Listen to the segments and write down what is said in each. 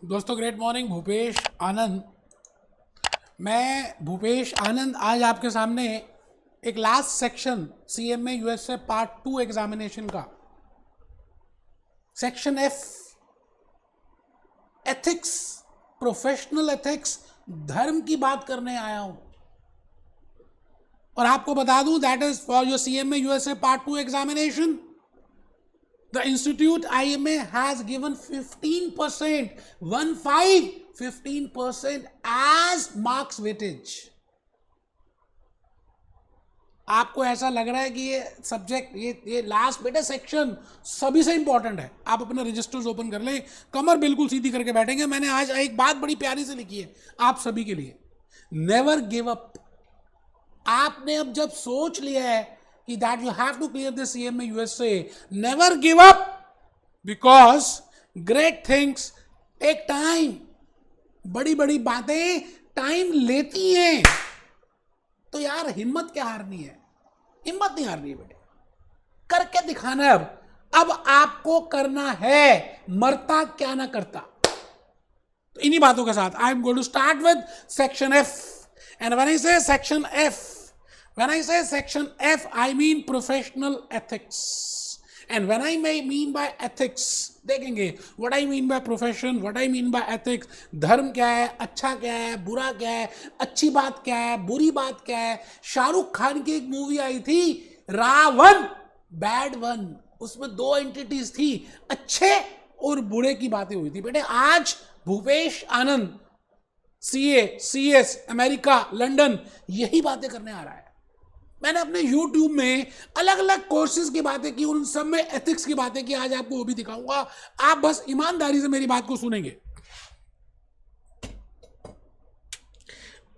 दोस्तों great morning. Bhupesh आनंद, मैं भूपेश आनंद आज आपके सामने एक last section CMA USA part 2 examination का section F ethics, professional ethics, धर्म की बात करने आया हूं। और आपको बता दूं that is for your CMA USA part 2 examination. The Institute IMA has given 15%, 15% as marks weightage. आपको ऐसा लग रहा है कि ये सब्जेक्ट ये लास्ट बेटा सेक्शन सभी से इंपॉर्टेंट है, आप अपने रजिस्टर्स ओपन कर लें, कमर बिल्कुल सीधी करके बैठेंगे। मैंने आज एक बात बड़ी प्यारी से लिखी है आप सभी के लिए, नेवर गिव अप। आपने अब जब सोच लिया है that you have to clear the CMA USA, never give up because great things take time. बड़ी बड़ी बातें टाइम लेती हैं, तो यार हिम्मत क्या हारनी है, हिम्मत नहीं हारनी है बेटे, करके दिखाना है। अब आपको करना है, मरता क्या ना करता। तो इन्हीं बातों के साथ I am going to start with section F. And when I say section F, when I say section F, I mean professional ethics. And when I mean by ethics, देखेंगे what I mean by profession, what I mean by ethics, धर्म क्या है, अच्छा क्या है, बुरा क्या है, अच्छी बात क्या है, बुरी बात क्या है। शाहरुख खान की एक मूवी आई थी रावण, बैड वन, उसमें दो एंटिटीज थी, अच्छे और बुरे की बातें हुई थी। बेटे आज भूपेश आनंद सीए, सीएस, अमेरिका, लंदन, यही बातें करने आ रहा है। मैंने अपने YouTube में अलग अलग कोर्सेज की बातें की, उन सब में एथिक्स की बातें की, आज आपको वो भी दिखाऊंगा। आप बस ईमानदारी से मेरी बात को सुनेंगे।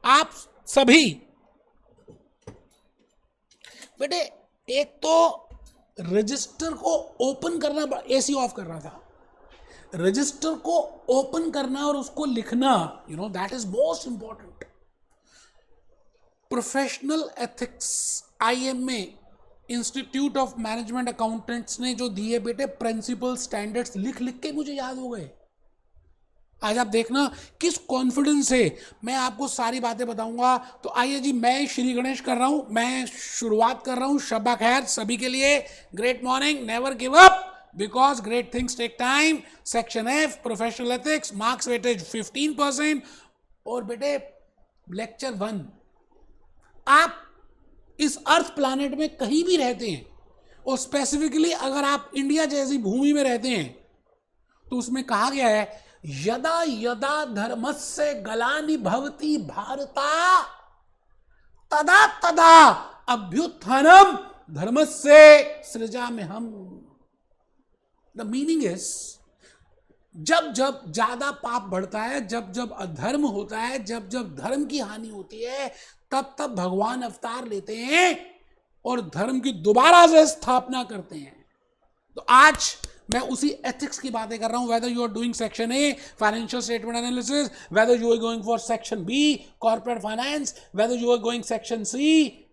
आप सभी बेटे, एक तो रजिस्टर को ओपन करना, एसी ऑफ कर रहा था, रजिस्टर को ओपन करना और उसको लिखना, you know that is most important. Professional ethics IMA institute of management accountants ने जो दिए बेटे प्रिंसिपल स्टैंडर्ड्स, लिख लिख के मुझे याद हो गए। आज आप देखना किस कॉन्फिडेंस से मैं आपको सारी बातें बताऊंगा। तो आइए जी, मैं श्री गणेश कर रहा हूं, मैं शुरुआत कर रहा हूं। शब्बा खैर सभी के लिए, great morning, never give up because great things take time. Section F professional ethics, marks weightage 15%। और बेटे लेक्चर 1, आप इस अर्थ प्लैनेट में कहीं भी रहते हैं और स्पेसिफिकली अगर आप इंडिया जैसी भूमि में रहते हैं, तो उसमें कहा गया है यदा यदा धर्मस्य ग्लानि भवति भारता तदा तदा अभ्युत्थानम धर्मस्य सृजाम्यहम्। द मीनिंग इज, जब जब ज्यादा पाप बढ़ता है, जब जब अधर्म होता है, जब जब धर्म की हानि होती है, तब तब भगवान अवतार लेते हैं और धर्म की दोबारा से स्थापना करते हैं। तो आज मैं उसी एथिक्स की बातें कर रहा हूं। Whether you are doing section A financial statement analysis, whether you are going for section B corporate finance, whether you are going section C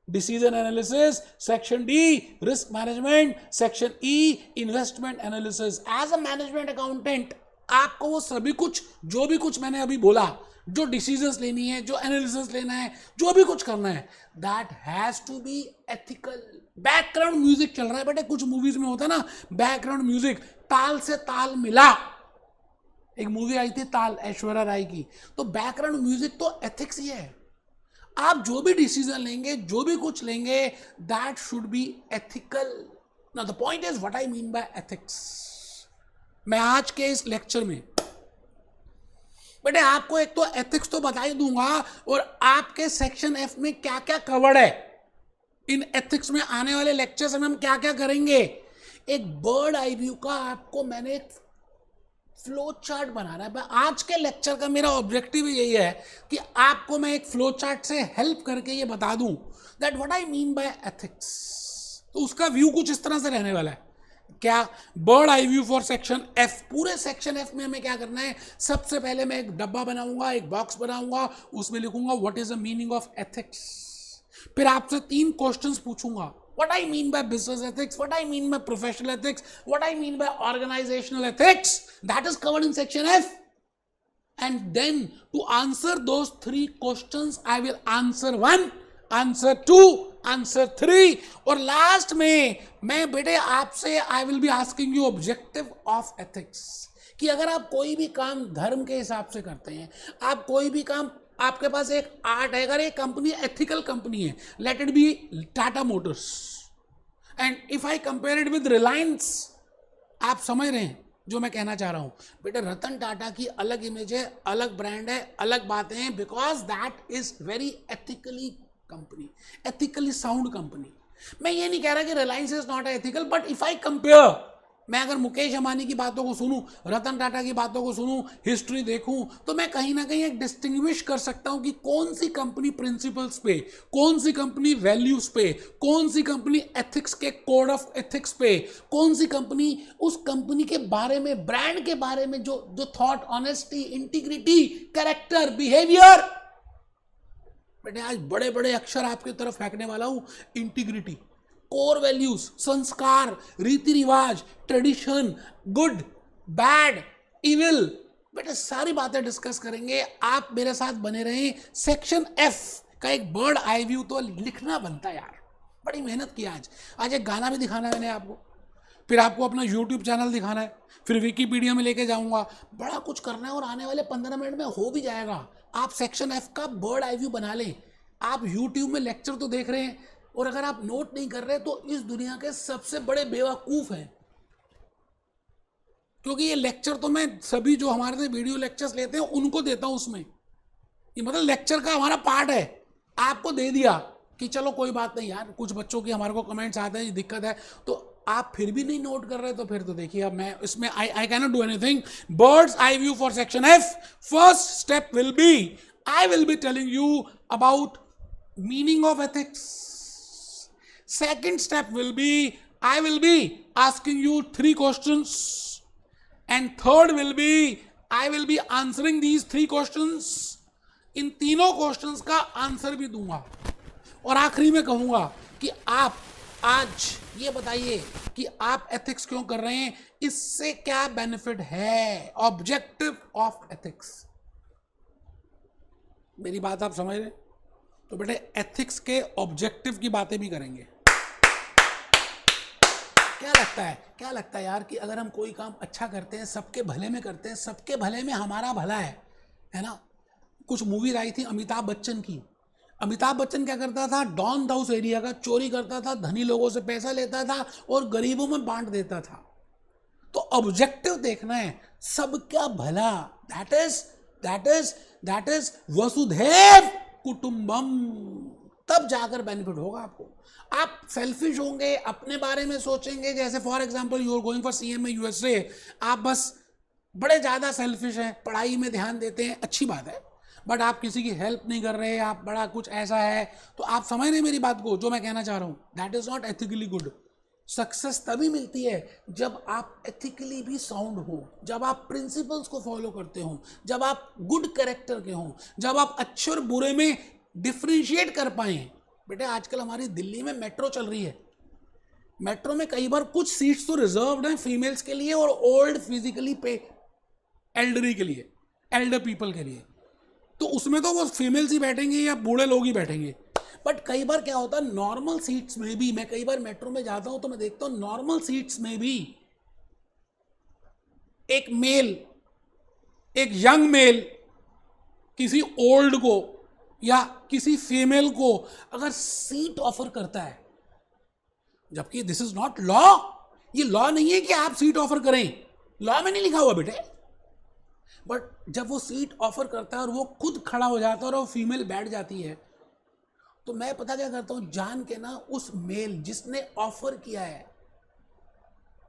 decision analysis, section D risk management, section E investment analysis. As a management accountant आपको वो सभी कुछ, जो भी कुछ मैंने अभी बोला, जो डिसीजंस लेनी है, जो एनालिसिस लेना है, जो भी कुछ करना है, that has to be ethical. Background music चल रहा है बेटे, कुछ मूवीज में होता है ना बैकग्राउंड म्यूजिक, ताल से ताल मिला। एक मूवी आई थी ताल, ऐश्वर्या राय की, तो बैकग्राउंड म्यूजिक तो एथिक्स ही है। आप जो भी डिसीजन लेंगे, जो भी कुछ लेंगे, that should be ethical. Now the point is what I mean by ethics. मैं आज के इस लेक्चर में बेटे आपको एक तो एथिक्स तो बता ही दूंगा, और आपके सेक्शन एफ में क्या क्या कवर्ड है, इन एथिक्स में आने वाले लेक्चर्स में हम क्या क्या करेंगे। एक बर्ड आई व्यू का आपको मैंने एक फ्लो चार्ट बनाना है। आज के लेक्चर का मेरा ऑब्जेक्टिव यही है कि आपको मैं एक फ्लो चार्ट से हेल्प करके ये बता दूं that what I mean by ethics. तो उसका व्यू कुछ इस तरह से रहने वाला है। क्या bird eye view for section F. पूरे सेक्शन एफ में हमें क्या करना है, सबसे पहले मैं एक डब्बा बनाऊंगा, एक बॉक्स बनाऊंगा, उसमें लिखूंगा what is the meaning of ethics. फिर आपसे 3 क्वेश्चंस पूछूंगा, what I mean by business ethics, what I mean by professional ethics, what I mean by organizational ethics, that is covered in section F. and then to answer those 3 questions I will answer 1, answer 2, answer 3 और last में मैं बेटे आपसे I will be asking you objective of ethics कि अगर आप कोई भी काम धर्म के हिसाब से करते हैं, आप कोई भी काम, आपके पास एक आर्ट है, अगर एक कंपनी एथिकल कंपनी है, let it be Tata Motors, and if I compare it with Reliance, आप समझ रहे हैं जो मैं कहना चाह रहा हूं बेटे। रतन टाटा की अलग इमेज है, अलग ब्रांड है, अलग बातें हैं, because that is very ethically company, ethically sound company. मैं ये नहीं कह रहा कि Reliance is not ethical, but if I compare, मैं अगर मुकेश अंबानी की बातों को सुनूं, रतन टाटा की बातों को सुनूं, हिस्ट्री देखूं, तो मैं कहीं ना कहीं एक डिस्टिंग्विश कर सकता हूं कि कौन सी कंपनी प्रिंसिपल्स पे, कौन सी कंपनी वैल्यूज पे, कौन सी कंपनी एथिक्स के कोड ऑफ एथिक्स पे, कौन सी कंपनी उस कंपनी के बारे में, ब्रांड के बारे में जो thought, honesty, integrity, character, behaviour. बेटे आज बड़े बड़े अक्षर आपकी तरफ फेंकने वाला हूं, इंटीग्रिटी, कोर वैल्यूज, संस्कार, रीति रिवाज, ट्रेडिशन, गुड, बैड, इविल, बेटे सारी बातें डिस्कस करेंगे। आप मेरे साथ बने रहें। सेक्शन एफ का एक बर्ड आई व्यू तो लिखना बनता है यार, बड़ी मेहनत की आज एक गाना भी दिखाना है मैंने आपको, फिर आपको अपना यूट्यूब चैनल दिखाना है, फिर विकीपीडिया में लेके जाऊंगा, बड़ा कुछ करना है और आने वाले 15 मिनट में हो भी जाएगा। आप सेक्शन एफ का बर्ड आई व्यू बना लें। आप यूट्यूब में लेक्चर तो देख रहे हैं, और अगर आप नोट नहीं कर रहे तो इस दुनिया के सबसे बड़े बेवकूफ हैं, क्योंकि ये लेक्चर तो मैं सभी जो हमारे से वीडियो लेक्चर्स लेते हैं उनको देता हूं। उसमें ये मतलब लेक्चर का हमारा पार्ट है। आपको दे दिया कि चलो कोई बात नहीं यार, कुछ बच्चों की हमारे को कमेंट्स आते हैं, दिक्कत है, तो आप फिर भी नहीं नोट कर रहे, तो फिर तो देखिए अब मैं इसमें I can not do anything. Birds eye view for section F. First step will be, I will be telling you about meaning of ethics. Second step will be, I will be asking you 3 questions, and third will be, I will be answering these 3 questions. इन तीनों questions का answer भी दूंगा, और आखिरी में कहूंगा कि आप आज ये बताइए कि आप एथिक्स क्यों कर रहे हैं, इससे क्या बेनिफिट है। ऑब्जेक्टिव ऑफ एथिक्स, मेरी बात आप समझ रहे? तो बेटे एथिक्स के ऑब्जेक्टिव की बातें भी करेंगे। क्या लगता है यार कि अगर हम कोई काम अच्छा करते हैं, सबके भले में करते हैं, सबके भले में हमारा भला है ना। कुछ मूवीज आई थी अमिताभ बच्चन की। अमिताभ बच्चन क्या करता था, डॉन था उस एरिया का, चोरी करता था, धनी लोगों से पैसा लेता था और गरीबों में बांट देता था। तो ऑब्जेक्टिव देखना है, सबका भला, दैट इज वसुधैव कुटुंबम, तब जाकर बेनिफिट होगा आपको। आप सेल्फिश होंगे, अपने बारे में सोचेंगे, जैसे for example you are going for CMA USA, आप बस बड़े ज़्यादा सेल्फिश हैं, पढ़ाई में ध्यान देते हैं, अच्छी बात है, बट आप किसी की हेल्प नहीं कर रहे, आप बड़ा कुछ ऐसा है, तो आप समझ रहे मेरी बात को, जो मैं कहना चाह रहा हूँ, that is not ethically good. Success तभी मिलती है जब आप एथिकली भी साउंड हो, जब आप प्रिंसिपल्स को फॉलो करते हो, जब आप गुड कैरेक्टर के हो, जब आप अच्छे और बुरे में डिफ्रेंशिएट कर पाए। बेटे आजकल हमारी दिल्ली में मेट्रो चल रही है, मेट्रो में कई बार कुछ सीट्स तो रिजर्व्ड हैं फीमेल्स के लिए और ओल्ड फिजिकली पे एल्डरी के लिए, एल्डर पीपल के लिए, तो उसमें तो वो फीमेल्स ही बैठेंगे या बूढ़े लोग ही बैठेंगे। बट कई बार क्या होता है, नॉर्मल सीट्स में भी, मैं कई बार मेट्रो में जाता हूं तो मैं देखता हूं नॉर्मल सीट्स में भी एक मेल, एक यंग मेल किसी ओल्ड को या किसी फीमेल को अगर सीट ऑफर करता है, जबकि दिस इज नॉट लॉ, ये लॉ नहीं है कि आप सीट ऑफर करें, लॉ में नहीं लिखा हुआ बेटे, बट जब वो सीट ऑफर करता है और वो खुद खड़ा हो जाता है और वो फीमेल बैठ जाती है, तो मैं पता क्या करता हूं, जान के ना उस मेल जिसने ऑफर किया है,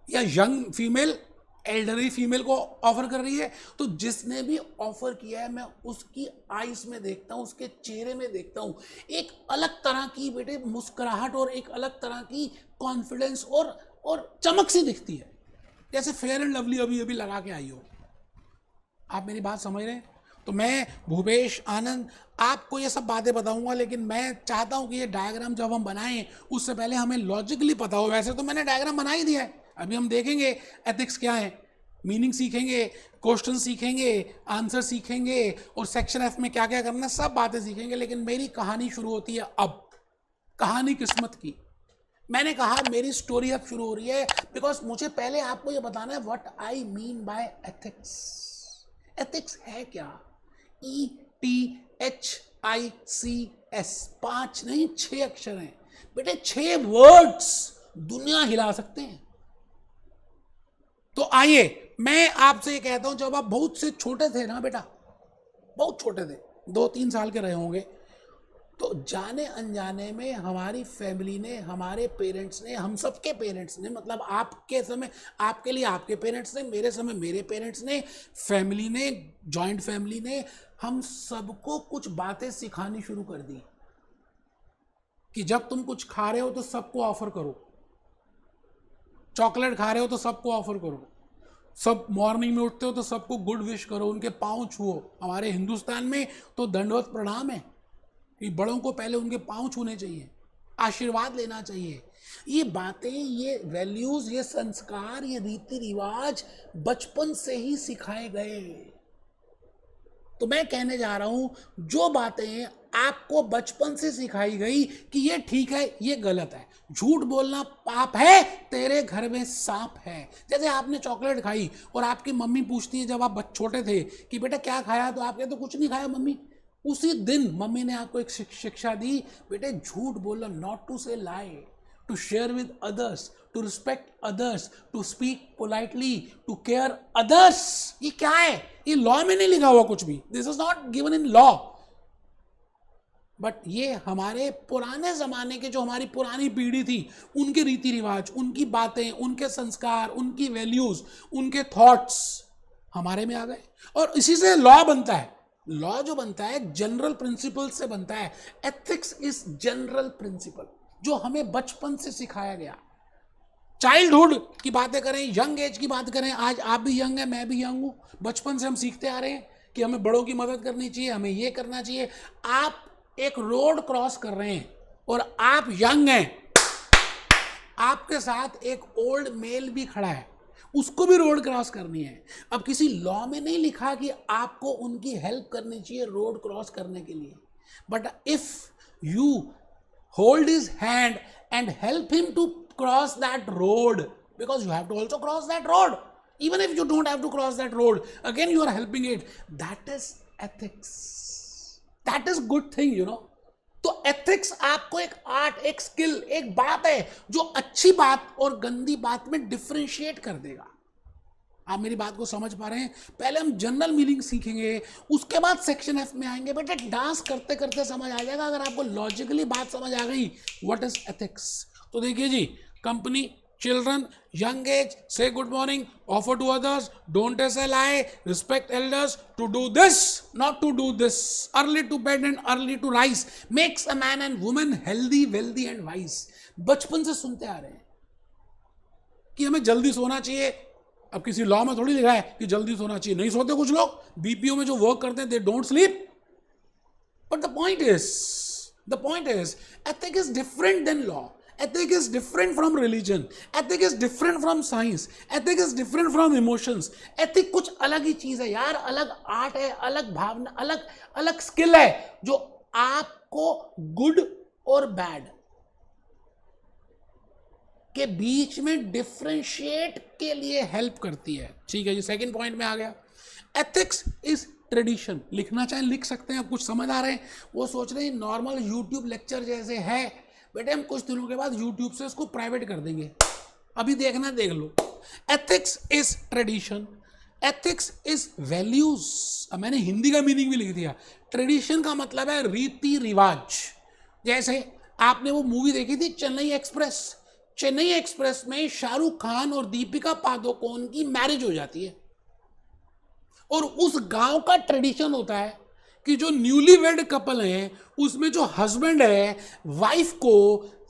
या यंग फीमेल एल्डरी फीमेल को ऑफर कर रही है, तो जिसने भी ऑफर किया है मैं उसकी आईज में देखता हूं, उसके चेहरे में देखता हूं, एक अलग तरह की बेटे मुस्कुराहट और एक अलग तरह की कॉन्फिडेंस और चमक सी दिखती है, जैसे फेयर एंड लवली अभी अभी लगा के आई हो। आप मेरी बात समझ रहे हैं? तो मैं भूपेश आनंद आपको ये सब बातें बताऊंगा, लेकिन मैं चाहता हूं कि ये डायग्राम जब हम बनाएं उससे पहले हमें लॉजिकली पता हो। वैसे तो मैंने डायग्राम बना ही दिया है, अभी हम देखेंगे एथिक्स क्या है, मीनिंग सीखेंगे, क्वेश्चन सीखेंगे, आंसर सीखेंगे, और सेक्शन एफ में क्या क्या करना है सब बातें सीखेंगे। लेकिन मेरी कहानी शुरू होती है अब, कहानी किस्मत की। मैंने कहा मेरी स्टोरी अब शुरू हो रही है बिकॉज मुझे पहले आपको ये बताना है what I mean by ethics. Ethics है क्या? ETHICS, 5 नहीं 6 अक्षर हैं बेटे, 6 वर्ड्स दुनिया हिला सकते हैं। तो आइए मैं आपसे ये कहता हूं, जब आप बहुत से छोटे थे ना बेटा, बहुत छोटे थे, 2-3 साल के रहे होंगे, तो जाने अनजाने में हमारी फैमिली ने, हमारे पेरेंट्स ने, हम सबके पेरेंट्स ने, मतलब आपके समय आपके लिए आपके पेरेंट्स ने, मेरे समय मेरे पेरेंट्स ने, फैमिली ने, जॉइंट फैमिली ने, हम सबको कुछ बातें सिखानी शुरू कर दी कि जब तुम कुछ खा रहे हो तो सबको ऑफर करो, चॉकलेट खा रहे हो तो सबको ऑफर करो, सब मॉर्निंग में उठते हो तो सबको गुड विश करो, उनके पाँव छुओ। हमारे हिंदुस्तान में तो दंडवत प्रणाम है कि बड़ों को पहले उनके पाँव छूने चाहिए, आशीर्वाद लेना चाहिए। ये बातें, ये वैल्यूज, ये संस्कार, ये रीति रिवाज बचपन से ही सिखाए गए। तो मैं कहने जा रहा हूं, जो बातें आपको बचपन से सिखाई गई कि ये ठीक है, ये गलत है, झूठ बोलना पाप है, तेरे घर में सांप है। जैसे आपने चॉकलेट खाई और आपकी मम्मी पूछती है जब आप छोटे थे कि बेटा क्या खाया, तो आप कहते तो कुछ नहीं खाया मम्मी। उसी दिन मम्मी ने आपको एक शिक्षा दी, बेटे झूठ बोलना, not to say lie, to share with others, to respect others, to speak politely, to care others. ये क्या है? ये लॉ में नहीं लिखा हुआ कुछ भी, this is not given in law, but ये हमारे पुराने जमाने के, जो हमारी पुरानी पीढ़ी थी, उनके रीति रिवाज, उनकी बातें, उनके संस्कार, उनकी वैल्यूज, उनके थॉट्स हमारे में आ गए। और इसी से लॉ बनता है। लॉ जो बनता है जनरल प्रिंसिपल से बनता है। एथिक्स इज जनरल प्रिंसिपल जो हमें बचपन से सिखाया गया। चाइल्डहुड की बातें करें, यंग एज की बात करें, आज आप भी यंग हैं, मैं भी यंग हूं, बचपन से हम सीखते आ रहे हैं कि हमें बड़ों की मदद करनी चाहिए, हमें ये करना चाहिए। आप एक रोड क्रॉस कर रहे हैं और आप यंग हैं, आपके साथ एक ओल्ड मेल भी खड़ा है, उसको भी रोड क्रॉस करनी है। अब किसी लॉ में नहीं लिखा कि आपको उनकी हेल्प करनी चाहिए रोड क्रॉस करने के लिए, but if you hold his hand and help him to cross that road, because you have to also cross that road, even if you don't have to cross that road, again you are helping it. That is ethics, that is good thing, you know. तो ethics आपको एक art, एक skill, एक बात है जो अच्छी बात और गंदी बात में डिफरेंशिएट कर देगा। आप मेरी बात को समझ पा रहे हैं? पहले हम जनरल मीनिंग सीखेंगे, उसके बाद सेक्शन एफ में आएंगे। बेटे डांस करते करते समझ आ जाएगा अगर आपको लॉजिकली बात समझ आ गई व्हाट इज एथिक्स। तो देखिए जी, कंपनी, चिल्ड्रन, यंग एज, से good morning, offer to others, don't tell a lie, respect elders, to do this not to do this, early to bed and early to rise, makes a man and woman healthy, wealthy and wise. बचपन से सुनते आ रहे हैं कि हमें जल्दी सोना चाहिए। अब किसी लॉ में थोड़ी लिखा है कि जल्दी सोना चाहिए, नहीं सोते कुछ लोग, बीपीओ में जो वर्क करते हैं they don't sleep. But the point is ethic is different than law, ethic is different from religion, ethic is different from science, ethic is different from emotions. Ethic कुछ अलग ही चीज है यार, अलग आर्ट है, अलग भावना, अलग अलग स्किल है जो आपको गुड और बैड के बीच में डिफरेंशिएट के लिए हेल्प करती है। ठीक है जी, सेकंड पॉइंट में आ गया। Ethics is tradition. लिखना चाहे लिख सकते हैं, कुछ समझ आ रहे हैं, वो सोच रहे हैं नॉर्मल यूट्यूब लेक्चर जैसे है, बेटे हम कुछ दिनों के बाद यूट्यूब से इसको प्राइवेट कर देंगे, अभी देखना देख लो। Ethics is tradition, ethics is values. अब मैंने हिंदी का मीनिंग भी लिख दिया। ट्रेडिशन का मतलब है रीति रिवाज। जैसे आपने वो मूवी देखी थी चेन्नई एक्सप्रेस, चेन्नई एक्सप्रेस में शाहरुख खान और दीपिका पादुकोण की मैरिज हो जाती है, और उस गांव का ट्रेडिशन होता है कि जो न्यूली वेड कपल है उसमें जो हस्बैंड है वाइफ को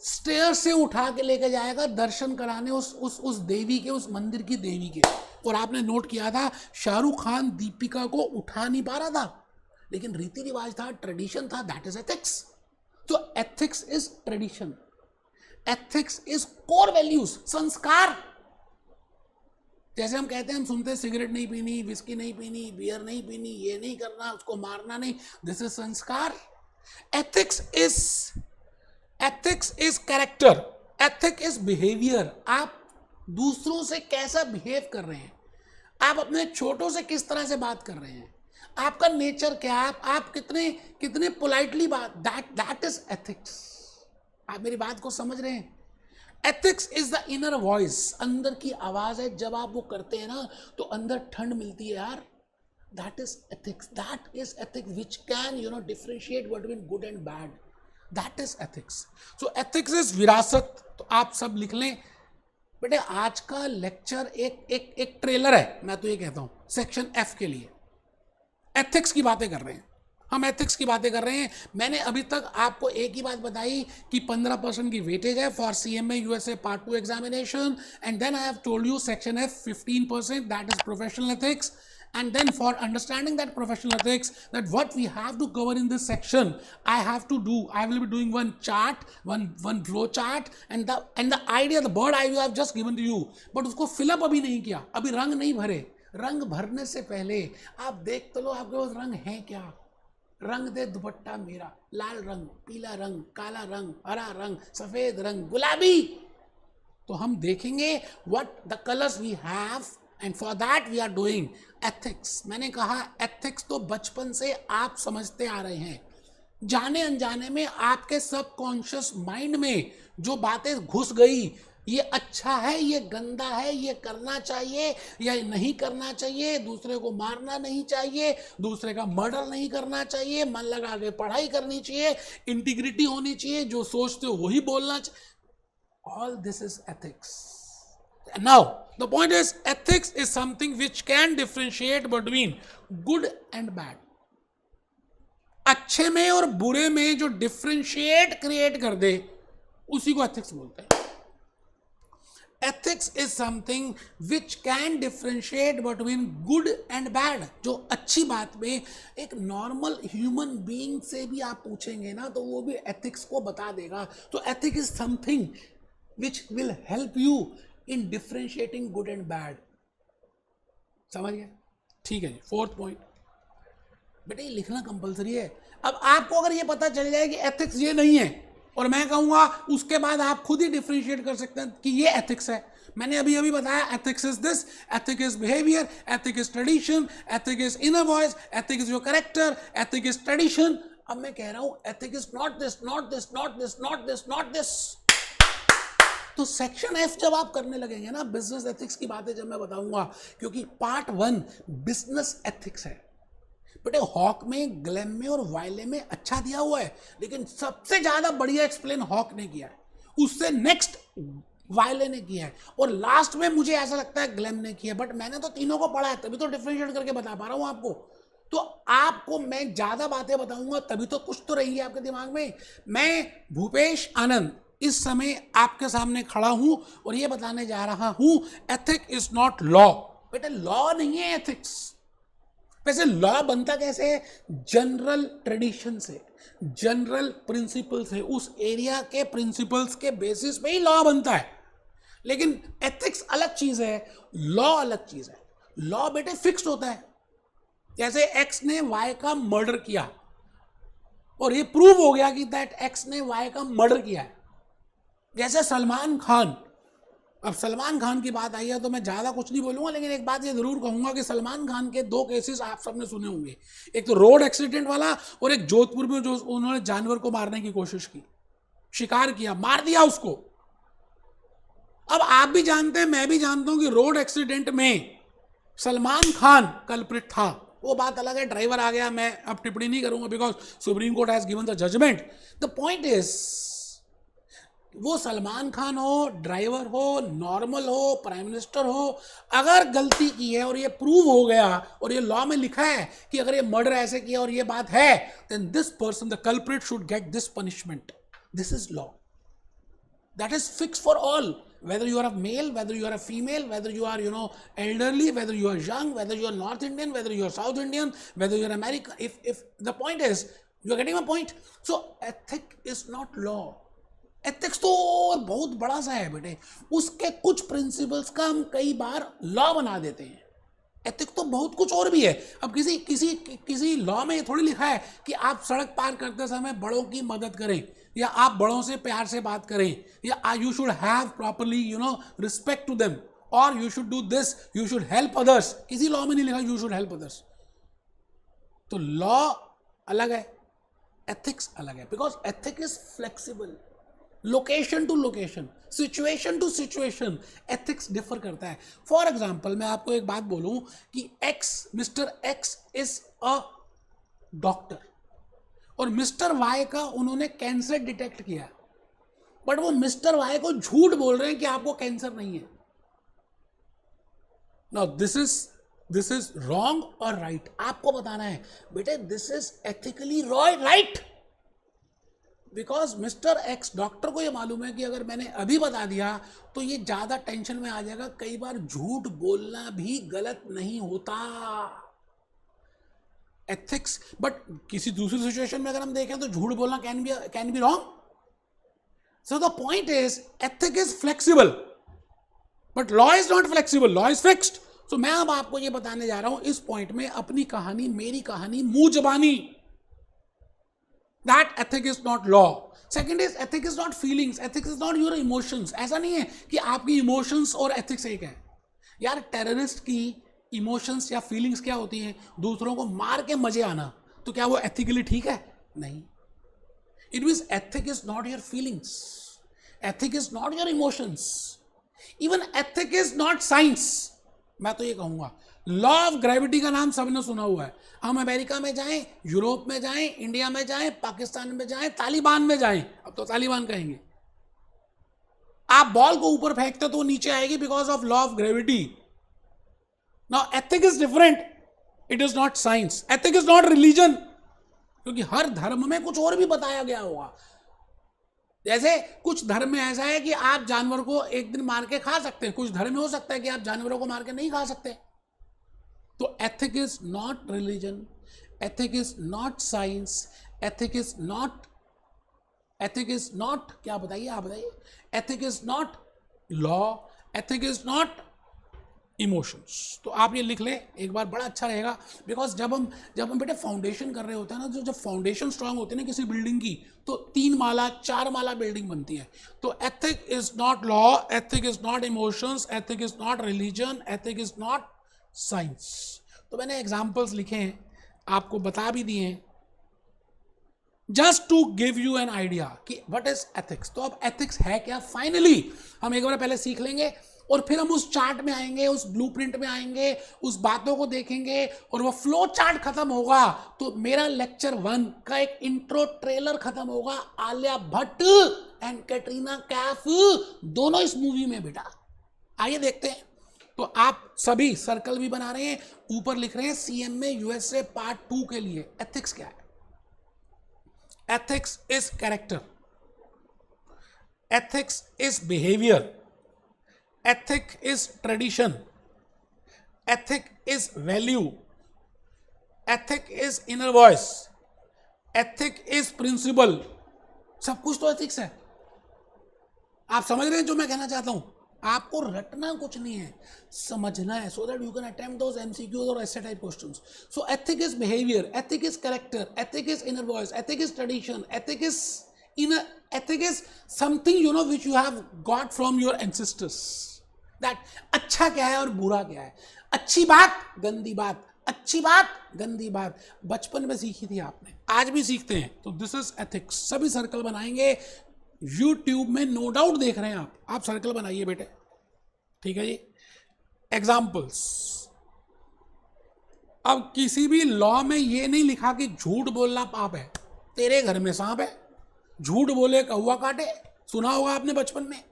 स्टेयर से उठा के लेके जाएगा दर्शन कराने उस देवी के, उस मंदिर की देवी के। और आपने नोट किया था शाहरुख खान दीपिका को उठा नहीं पा रहा था, लेकिन रीति रिवाज था, ट्रेडिशन था, दैट इज एथिक्स। तो ethics is tradition, ethics is core values, संस्कार। जैसे हम कहते हैं, हम सुनते हैं सिगरेट नहीं पीनी, विस्की नहीं पीनी, बियर नहीं पीनी, ये नहीं करना, उसको मारना नहीं, दिस इज संस्कार। Ethics is character, ethic is behaviour. आप दूसरों से कैसा बिहेव कर रहे हैं, आप अपने छोटों से किस तरह से बात कर रहे हैं, आपका नेचर क्या है, आप कितने कितने पोलाइटली बात, दैट इज एथिक्स। आप मेरी बात को समझ रहे हैं? Ethics is the inner voice, अंदर की आवाज है। जब आप वो करते हैं ना तो अंदर ठंड मिलती है यार। That is ethics, that is ethics which can differentiate between good and bad. That is ethics. So ethics is विरासत। तो आप सब लिख लें बेटे, आज का लेक्चर एक ट्रेलर है, मैं तो ये कहता हूं सेक्शन एफ के लिए। एथिक्स की बातें कर रहे हैं हम, एथिक्स की बातें कर रहे हैं। मैंने अभी तक आपको एक ही बात बताई कि 15% की वेटेज है for CMA USA Part 2 examination, and then I have told you section F 15%, that is professional ethics. And then for understanding that professional ethics, that what we have to cover in this section, I will be doing one chart, one flow chart, and the idea, the bird eye view I have just given to you, but उसको fill up अभी नहीं किया, अभी रंग नहीं भरे। रंग भरने से पहले आप देख तो लो आपके पास रंग है क्या। रंग दे दुपट्टा मेरा, लाल रंग, पीला रंग, काला रंग, हरा रंग, सफेद रंग, गुलाबी। तो हम देखेंगे what the colors we have, and for that we are doing ethics. मैंने कहा ethics तो बचपन से आप समझते आ रहे हैं, जाने अनजाने में आपके सबकॉन्शियस माइंड में जो बातें घुस गई, ये अच्छा है, ये गंदा है, ये करना चाहिए या नहीं करना चाहिए, दूसरे को मारना नहीं चाहिए, दूसरे का मर्डर नहीं करना चाहिए, मन लगा के पढ़ाई करनी चाहिए, इंटीग्रिटी होनी चाहिए, जो सोचते हो वही बोलना चाहिए। All this is ethics. Now, the point is, ethics is something which can differentiate between good and bad. अच्छे में और बुरे में जो डिफरेंशिएट क्रिएट कर दे, उसी को एथिक्स बोलते हैं। Ethics is something which can differentiate between good and bad. जो अच्छी बात में एक नॉर्मल ह्यूमन बीइंग से भी आप पूछेंगे ना, तो वो भी एथिक्स को बता देगा। तो ethics is something which will help you in differentiating good and bad. समझ गए? ठीक है जी। 4th पॉइंट बेटे, ये लिखना कंपलसरी है। अब आपको अगर ये पता चल जाए कि एथिक्स ये नहीं है, और मैं कहूंगा उसके बाद आप खुद ही डिफरेंशिएट कर सकते हैं कि ये एथिक्स है। मैंने अभी बताया ethics is this, ethic is behaviour, ethic is tradition, ethic is inner voice, ethic is your character, ethic is tradition. अब मैं कह रहा हूं ethic is not this, not this, not this, not this, not this. तो section F जब आप करने लगेंगे ना, बिजनेस एथिक्स की बातें जब मैं बताऊंगा, क्योंकि पार्ट 1 बिजनेस एथिक्स है बेटे। हॉक में, ग्लैम में और वायले में अच्छा दिया हुआ है, लेकिन सबसे ज्यादा बढ़िया एक्सप्लेन हॉक ने किया है, उससे नेक्स्ट वायले ने किया है, और लास्ट में मुझे ऐसा लगता है ग्लैम ने किया है। बट मैंने तो तीनों को पढ़ा है, तभी तो डिफरेंशिएट करके बता पा रहा हूं आपको। तो आपको मैं ज्यादा बातें बताऊंगा तभी तो कुछ तो रहेंगी आपके दिमाग में। मैं भूपेश आनंद इस समय आपके सामने खड़ा हूं और ये बताने जा रहा हूं एथिक इज नॉट लॉ। बेटे लॉ नहीं है एथिक्स। वैसे लॉ बनता कैसे है? जनरल ट्रेडिशन से, जनरल प्रिंसिपल से, उस एरिया के प्रिंसिपल्स के बेसिस पे ही लॉ बनता है। लेकिन एथिक्स अलग चीज है, लॉ अलग चीज है। लॉ बेटे फिक्स्ड होता है। जैसे एक्स ने वाई का मर्डर किया और ये प्रूव हो गया कि दैट एक्स ने वाई का मर्डर किया है। जैसे सलमान खान, अब सलमान खान की बात आई है तो मैं ज़्यादा कुछ नहीं बोलूँगा, लेकिन एक बात ये ज़रूर कहूँगा कि सलमान खान के 2 केसेस आप सबने सुने होंगे। एक तो रोड एक्सीडेंट वाला, और एक जोधपुर में जो उन्होंने जानवर को मारने की कोशिश की, शिकार किया, मार दिया उसको। अब आप भी जानते हैं, मैं भी जानता हूँ कि रोड एक्सीडेंट में सलमान खान कल्प्रिट था। वो बात अलग है, ड्राइवर आ गया, मैं अब टिप्पणी नहीं करूँगा because supreme court has given the judgment. The point is, वो सलमान खान हो, ड्राइवर हो, नॉर्मल हो, प्राइम मिनिस्टर हो, अगर गलती की है और ये प्रूव हो गया और ये लॉ में लिखा है कि अगर ये मर्डर ऐसे किया और ये बात है, then this person, the culprit, should get this punishment. This is law, that is fix for all, whether you are a male, whether you are a female, whether you are elderly, whether you are young, whether you are North Indian, whether you are South Indian, whether you are American. If the point is, you are getting my point. So ethic is not law. Ethics तो बहुत बड़ा सा है बेटे, उसके कुछ principles का हम कई बार लॉ बना देते हैं। एथिक्स तो बहुत कुछ और भी है। अब किसी किसी किसी लॉ में ये थोड़ी लिखा है कि आप सड़क पार करते समय बड़ों की मदद करें, या आप बड़ों से प्यार से बात करें, या you should have properly respect to them, और you should do this, you should help others. किसी लॉ में नहीं लिखा यू शुड हेल्प अदर्स। तो लॉ अलग है, एथिक्स अलग है, because ethic is flexible, location to location, situation to situation ethics differ करता है। फॉर एग्जाम्पल मैं आपको एक बात बोलूं कि mister x is a doctor, और मिस्टर वाई का उन्होंने कैंसर डिटेक्ट किया, बट वो मिस्टर वाई को झूठ बोल रहे हैं कि आपको कैंसर नहीं है। नाउ दिस इज रॉन्ग और राइट, आपको बताना है बेटे this is ethically right, because mister x doctor को ये मालूम है कि अगर मैंने अभी बता दिया तो ये ज्यादा टेंशन में आ जाएगा। कई बार झूठ बोलना भी गलत नहीं होता, एथिक्स। बट किसी दूसरी सिचुएशन में अगर हम देखें तो झूठ बोलना can be wrong. So the point is ethic is flexible but law is not flexible, law is fixed. So मैं अब आपको ये बताने जा रहा हूं इस पॉइंट में अपनी कहानी, मेरी कहानी, मुंह जबानी, that ethic is not law. Second is ethic is not feelings, ethics is not your emotions. ऐसा नहीं है कि आपकी इमोशंस और एथिक्स एक है। यार टेररिस्ट की इमोशंस या फीलिंग्स क्या होती हैं? दूसरों को मार के मजे आना, तो क्या वो एथिकली ठीक है? नहीं। It means ethic is not your feelings, ethic is not your emotions, even ethic is not science. मैं तो ये कहूंगा लॉ ऑफ ग्रेविटी का नाम सबने सुना हुआ है। हम अमेरिका में जाएं, यूरोप में जाएं, इंडिया में जाएं, पाकिस्तान में जाएं, तालिबान में जाएं, अब तो तालिबान कहेंगे, आप बॉल को ऊपर फेंकते तो वो नीचे आएगी because of law of gravity. Now ethic is different, it is not science, ethic is not religion, क्योंकि हर धर्म में कुछ और भी बताया गया होगा। जैसे कुछ धर्म में ऐसा है कि आप जानवर को एक दिन मार के खा सकते हैं, कुछ धर्म में हो सकता है कि आप जानवरों को मार के नहीं खा सकते। तो ethic is not religion, ethic is not science, ethic is not क्या बताइए आप बताइए, ethic is not law, ethic is not emotions. तो आप ये लिख लें एक बार, बड़ा अच्छा रहेगा। बिकॉज जब हम बेटे फाउंडेशन कर रहे होते हैं ना, जब फाउंडेशन स्ट्रांग होती है ना किसी बिल्डिंग की, तो 3 माला 4 माला बिल्डिंग बनती है। तो ethic is not law, ethic is not emotions, ethic is not religion, ethic is not science. तो मैंने एग्जाम्पल्स लिखे हैं, आपको बता भी दिए हैं, just to give you an idea कि व्हाट इज एथिक्स। तो अब एथिक्स है क्या, फाइनली हम एक बार पहले सीख लेंगे, और फिर हम उस चार्ट में आएंगे, उस ब्लूप्रिंट में आएंगे, उस बातों को देखेंगे, और वो फ्लो चार्ट खत्म होगा तो मेरा लेक्चर 1 का एक इंट्रो ट्रेलर खत्म होगा। आलिया भट्ट एंड कैटरीना कैफ दोनों इस मूवी में बेटा, आइए देखते हैं। तो आप सभी सर्कल भी बना रहे हैं, ऊपर लिख रहे हैं सीएम में यूएसए पार्ट 2 के लिए एथिक्स क्या है। Ethics is character, ethics is behaviour, ethic is tradition, ethic is value, ethic is inner voice, ethic is principle। सब कुछ तो एथिक्स है। आप समझ रहे हैं जो मैं कहना चाहता हूं? आपको रटना कुछ नहीं है, समझना है, so that you can attempt those MCQs और ऐसे type questions. So ethic is behaviour, ethic is character, ethic is inner voice, ethic is tradition, ethic is something which you have got from your ancestors, that अच्छा क्या है और बुरा क्या है, अच्छी बात गंदी बात, अच्छी बात गंदी बात, बचपन में सीखी थी आपने, आज भी सीखते हैं। तो दिस इज एथिक्स। सभी सर्कल बनाएंगे, यूट्यूब में नो डाउट देख रहे हैं आप सर्कल बनाइए बेटे, ठीक है जी। एग्जाम्पल्स, अब किसी भी लॉ में ये नहीं लिखा कि झूठ बोलना पाप है, तेरे घर में सांप है, झूठ बोले कौवा काटे, सुना होगा आपने बचपन में।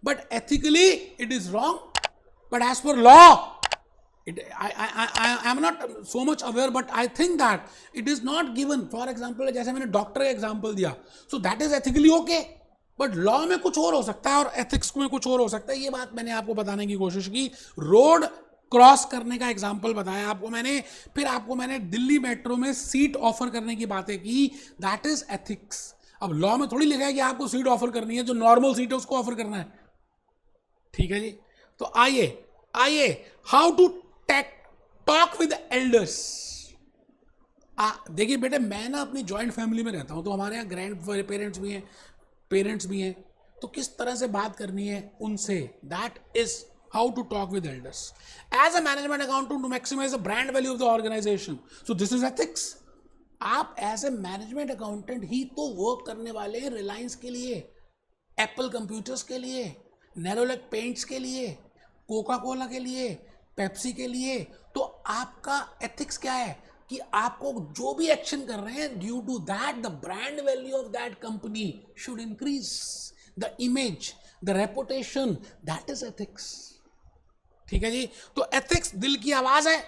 But ethically it is wrong, but as per law I am not so much aware, but I think that it is not given. For example, जैसे मैंने डॉक्टर का एग्जाम्पल दिया, so that is ethically okay, but law में कुछ और हो सकता है और एथिक्स में कुछ और हो सकता है। ये बात मैंने आपको बताने की कोशिश की। रोड क्रॉस करने का एग्जाम्पल बताया आपको मैंने, फिर आपको मैंने दिल्ली मेट्रो में सीट ऑफर करने की बातें की, दैट इज एथिक्स। अब लॉ में थोड़ी लिखा है कि आपको सीट ऑफर करनी है, जो नॉर्मल सीट है उसको ऑफर करना है। ठीक है जी। तो आइए आइए, how to talk with elders. देखिए बेटे, मैं ना अपनी जॉइंट फैमिली में रहता हूँ, तो हमारे यहाँ ग्रैंड पेरेंट्स भी हैं, पेरेंट्स भी हैं, तो किस तरह से बात करनी है उनसे, that is how to talk with elders as a management accountant to maximise the brand value of the organisation. So this is ethics. आप एज ए मैनेजमेंट अकाउंटेंट ही तो वर्क करने वाले हैं रिलायंस के लिए, एप्पल कंप्यूटर्स के लिए, नेरोलैक पेंट्स के लिए, कोका कोला के लिए, पेप्सी के लिए। तो आपका एथिक्स क्या है कि आपको जो भी एक्शन कर रहे हैं, due to that the brand value of that company should increase, the image, the reputation, that is ethics. ठीक है जी। तो एथिक्स दिल की आवाज है,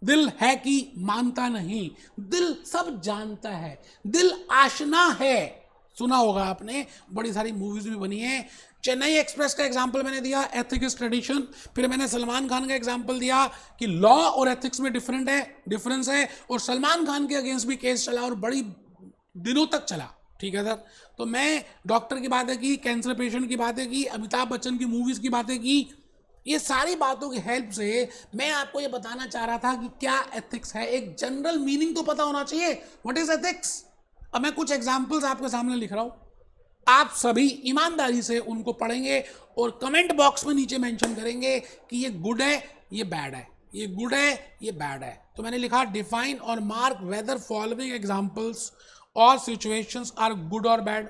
दिल है कि मानता नहीं, दिल सब जानता है, दिल आशना है। सुना होगा आपने, बड़ी सारी मूवीज भी बनी है। चेन्नई एक्सप्रेस का एग्जांपल मैंने दिया, एथिक्स ट्रेडिशन। फिर मैंने सलमान खान का एग्जांपल दिया कि लॉ और एथिक्स में डिफरेंस है, और सलमान खान के अगेंस्ट भी केस चला और बड़ी दिनों तक चला। ठीक है सर। तो मैं डॉक्टर की बातें की, कैंसर पेशेंट की बातें की, अमिताभ बच्चन की मूवीज की बातें की। ये सारी बातों की हेल्प से मैं आपको ये बताना चाह रहा था कि क्या एथिक्स है। एक जनरल मीनिंग तो पता होना चाहिए, व्हाट इज एथिक्स। अब मैं कुछ एग्जांपल्स आपके सामने लिख रहा हूं, आप सभी ईमानदारी से उनको पढ़ेंगे और कमेंट बॉक्स में नीचे मेंशन करेंगे कि ये गुड है, ये बैड है, ये गुड है, ये बैड है। तो मैंने लिखा, डिफाइन और मार्क वेदर फॉलोइंग एग्जांपल्स और सिचुएशंस आर गुड और bad.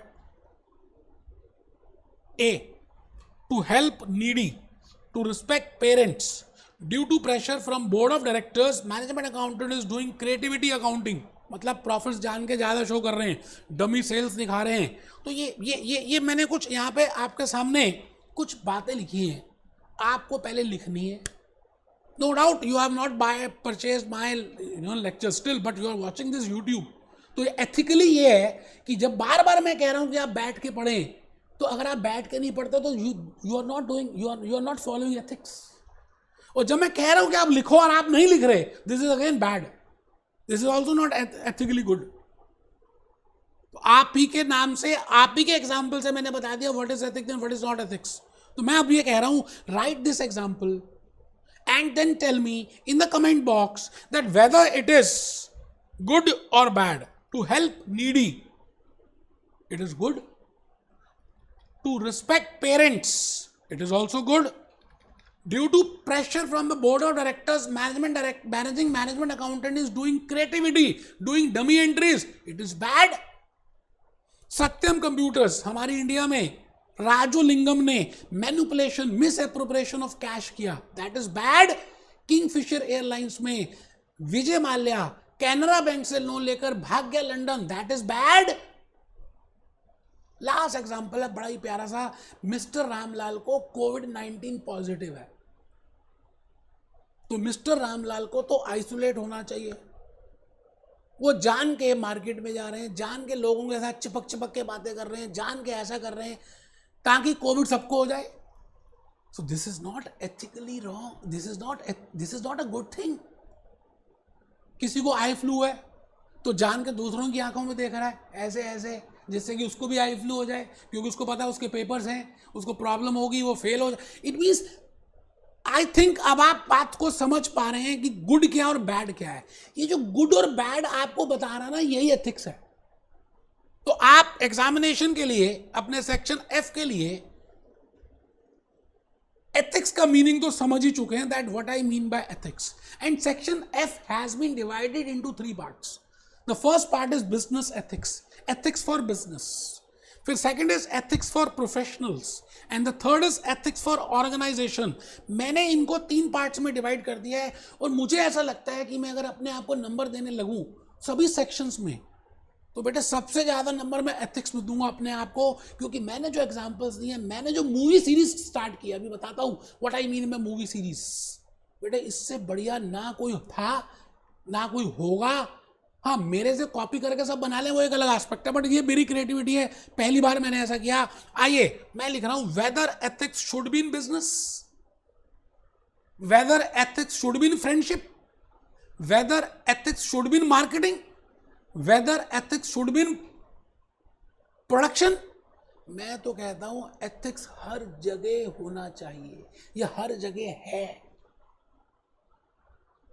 A, to help needy, to respect parents, due to pressure from board of directors, management accountant is doing creativity accounting। मतलब प्रॉफिट्स जान के ज़्यादा शो कर रहे हैं, डमी सेल्स दिखा रहे हैं। तो ये मैंने कुछ यहाँ पे आपके सामने कुछ बातें लिखी हैं, आपको पहले लिखनी है। No doubt you have not purchase my lecture still, but you are watching this YouTube. तो एथिकली ये है कि जब बार बार मैं कह रहा हूँ कि आप बैठ के पढ़ें, तो अगर आप बैठ के नहीं पढ़ते तो you are not doing, you are not following ethics. और जब मैं कह रहा हूं कि आप लिखो और आप नहीं लिख रहे, this is again bad, this is also not ethically good. तो आप ही के नाम से, आप ही के एग्जाम्पल से मैंने बता दिया what is ethics and what is not ethics. तो मैं अब ये कह रहा हूं, write this example and then tell me in the comment box that whether it is good और bad. To help needy, it is good. To respect parents, it is also good. Due to pressure from the board of directors, management accountant is doing creativity, doing dummy entries, it is bad. Satyam computers हमारी India में राजू लिंगम ने manipulation, misappropriation of cash किया, that is bad. Kingfisher airlines में Vijay Mallya Canara bank से loan लेकर भाग गया London, that is bad. Last example है बड़ा ही प्यारा सा, मिस्टर रामलाल को कोविड-19 पॉजिटिव है, तो मिस्टर रामलाल को तो आइसोलेट होना चाहिए। वो जान के मार्केट में जा रहे हैं, जान के लोगों के साथ चिपक के बातें कर रहे हैं, जान के ऐसा कर रहे हैं ताकि कोविड सबको हो जाए। सो this is not ethically wrong, this is not a good thing. किसी को आई फ्लू है तो जान के दूसरों की आंखों में देख रहा है ऐसे ऐसे, जिससे कि उसको भी आई फ्लू हो जाए, क्योंकि उसको पता है उसके पेपर्स हैं, उसको प्रॉब्लम होगी, वो फेल हो जाए। इट मीन्स, आई थिंक अब आप बात को समझ पा रहे हैं कि गुड क्या और बैड क्या है। ये जो गुड और बैड आपको बता रहा ना, यही एथिक्स है। तो आप एग्जामिनेशन के लिए अपने सेक्शन एफ के लिए एथिक्स का मीनिंग तो समझ ही चुके हैं, that what I mean by ethics. And section F has been divided into 3 parts. The first part is business ethics, ethics for business. फिर second is ethics for professionals and the third is ethics for organization. मैंने इनको 3 parts में divide कर दिया है, और मुझे ऐसा लगता है कि मैं अगर अपने आप को नंबर देने लगूं सभी सेक्शंस में, तो बेटे सबसे ज़्यादा नंबर मैं एथिक्स में दूंगा अपने आप को, क्योंकि मैंने जो एग्जाम्पल्स दिए हैं, मैंने जो मूवी सीरीज स्टार्ट किया, अभी बताता हूँ what I mean bye movie series. बेटे इससे बढ़िया ना कोई था ना कोई होगा। हाँ, मेरे से कॉपी करके सब बना लें वो एक अलग एस्पेक्ट है, बट ये मेरी क्रिएटिविटी है, पहली बार मैंने ऐसा किया। आइए मैं लिख रहा हूं, whether ethics should be in business, whether ethics should be in friendship, whether ethics should be in marketing, whether ethics should be in production, मैं तो कहता हूं एथिक्स हर जगह होना चाहिए, ये हर जगह है।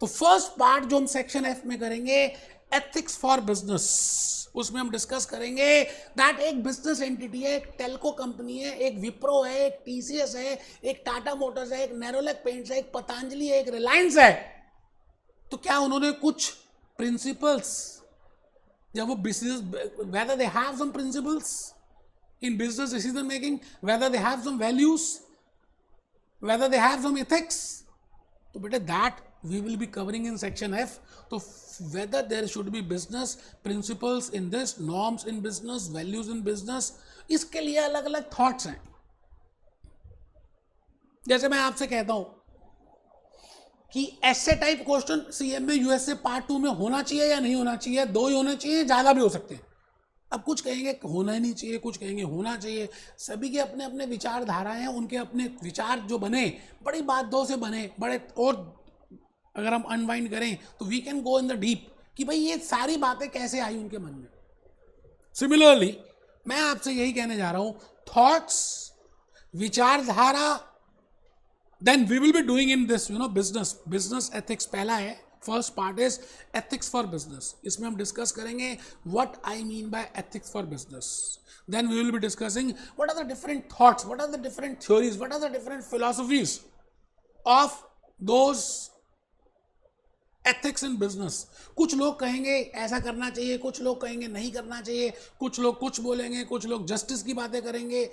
तो फर्स्ट पार्ट जो हम सेक्शन एफ में करेंगे, एथिक्स फॉर बिजनेस, उसमें हम डिस्कस करेंगे दैट एक बिजनेस एंटिटी है, एक टेलको कंपनी है, एक विप्रो है, एक टीसीएस है, एक टाटा मोटर्स है, एक नेरोलैक पेंट्स है, एक पतंजलि है, एक रिलायंस है। तो क्या उन्होंने कुछ प्रिंसिपल्स, जब वो business, whether they have some principles in business decision making, whether they have some values, whether they have some ethics, तो बेटे that we will be covering in section F. So whether there should be business principles in this, norms in business, values in business, इसके लिए अलग अलग thoughts हैं। जैसे मैं आपसे कहता हूं कि ऐसे टाइप क्वेश्चन सीएम में यूएसए पार्ट 2 में होना चाहिए या नहीं होना चाहिए, 2 ही होने चाहिए, ज्यादा भी हो सकते हैं। अब कुछ कहेंगे होना ही नहीं चाहिए, कुछ कहेंगे होना चाहिए। सभी के अपने अपने विचारधाराएं हैं, उनके अपने विचार जो बने बड़ी बातों से बने, बड़े, और अगर हम अनवाइंड करें तो we can go in the deep कि भाई ये सारी बातें कैसे आई उनके मन में। सिमिलरली मैं आपसे यही कहने जा रहा हूं, थॉट्स, विचारधारा, then we will be doing in this business ethics पहला है, first part is ethics for business. इसमें हम डिस्कस करेंगे what I mean by ethics for business. Then we will be discussing what are the different thoughts, what are the different theories, what are the different philosophies of those ethics in business. कुछ लोग कहेंगे ऐसा करना चाहिए, कुछ लोग कहेंगे नहीं करना चाहिए, कुछ लोग कुछ बोलेंगे, कुछ लोग जस्टिस की बातें करेंगे।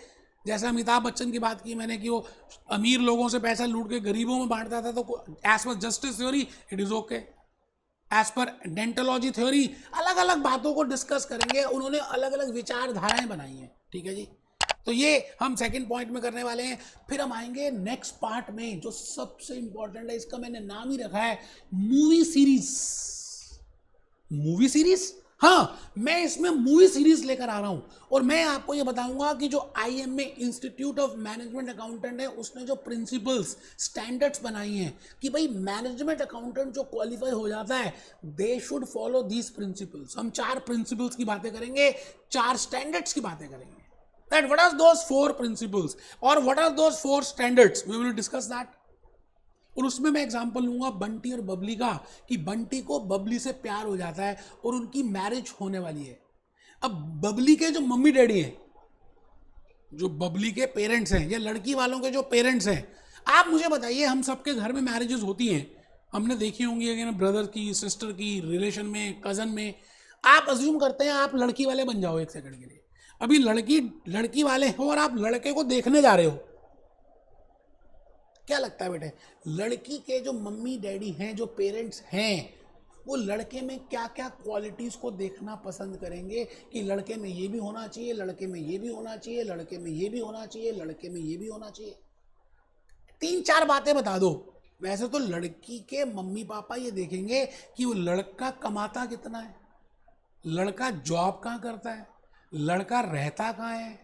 जैसे अमिताभ बच्चन की बात की मैंने कि वो अमीर लोगों से पैसा लूट के गरीबों में बांटता था, तो as per justice theory it is okay, as per deontology theory, अलग अलग बातों को डिस्कस करेंगे। उन्होंने अलग अलग विचारधाराएं बनाई हैं, ठीक है जी। तो ये हम सेकंड पॉइंट में करने वाले हैं। फिर हम आएंगे नेक्स्ट पार्ट में जो सबसे इंपॉर्टेंट है, इसका मैंने नाम ही रखा है मूवी सीरीज। मूवी सीरीज, हाँ, मैं इसमें मूवी सीरीज लेकर आ रहा हूं, और मैं आपको ये बताऊंगा कि जो IMA institute of management accountant है, उसने जो प्रिंसिपल्स, स्टैंडर्ड्स बनाई हैं कि भाई मैनेजमेंट अकाउंटेंट जो क्वालिफाई हो जाता है, they should follow these principles. हम 4 प्रिंसिपल्स की बातें करेंगे, 4 स्टैंडर्ड्स की बातें करेंगे। That what are those 4 principles or what are those 4 standards, we will discuss that। और उसमें मैं एग्जांपल लूंगा बंटी और बबली का, कि बंटी को बबली से प्यार हो जाता है और उनकी मैरिज होने वाली है। अब बबली के जो मम्मी डैडी हैं, जो बबली के पेरेंट्स हैं या लड़की वालों के जो पेरेंट्स हैं, आप मुझे बताइए, हम सबके घर में मैरिजेस होती हैं, हमने देखी होंगी अगर ब्रदर की, सिस्टर की, रिलेशन में, कजन में। आप अज्यूम करते हैं आप लड़की वाले बन जाओ एक सेकंड के लिए। अभी लड़की वाले हो और आप लड़के को देखने जा रहे हो, क्या लगता है बेटे, लड़की के जो मम्मी डैडी हैं, जो पेरेंट्स हैं, वो लड़के में क्या क्या क्वालिटीज को देखना पसंद करेंगे कि लड़के में ये भी होना चाहिए, लड़के में ये भी होना चाहिए, लड़के में ये भी होना चाहिए, लड़के में ये भी होना चाहिए। 3-4 बातें बता दो। वैसे तो लड़की के मम्मी पापा ये देखेंगे कि वो लड़का कमाता कितना है, लड़का जॉब कहाँ करता है, लड़का रहता कहाँ है,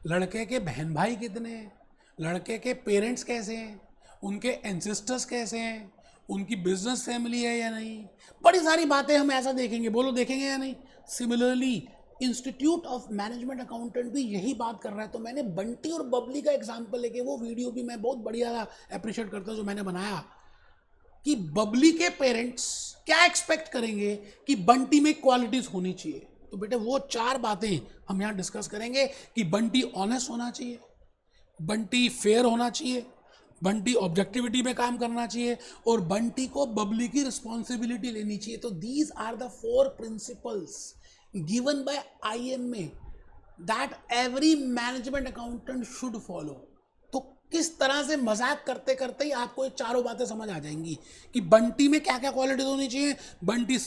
लड़के के बहन भाई कितने हैं, लड़के के पेरेंट्स कैसे हैं, उनके एंसेस्टर्स कैसे हैं, उनकी बिजनेस फैमिली है या नहीं, बड़ी सारी बातें हम ऐसा देखेंगे। बोलो देखेंगे या नहीं। Similarly institute of management accountant भी यही बात कर रहा है। तो मैंने बंटी और बबली का एग्जाम्पल लेके, वो वीडियो भी मैं बहुत बढ़िया अप्रिशिएट करता हूँ जो मैंने बनाया, कि बबली के पेरेंट्स क्या एक्सपेक्ट करेंगे कि बंटी में क्वालिटीज होनी चाहिए। तो बेटे वो 4 बातें हम यहाँ डिस्कस करेंगे कि बंटी ऑनेस्ट होना चाहिए, बंटी फेयर होना चाहिए, बंटी ऑब्जेक्टिविटी में काम करना चाहिए, और बंटी को बबली की रिस्पॉन्सिबिलिटी लेनी चाहिए। तो these are the 4 principles given by IMA that every management accountant should follow. तो किस तरह से मजाक करते करते ही आपको ये 4 बातें समझ आ जाएंगी कि बंटी में क्या क्या क्वालिटीज होनी चाहिए। बंटी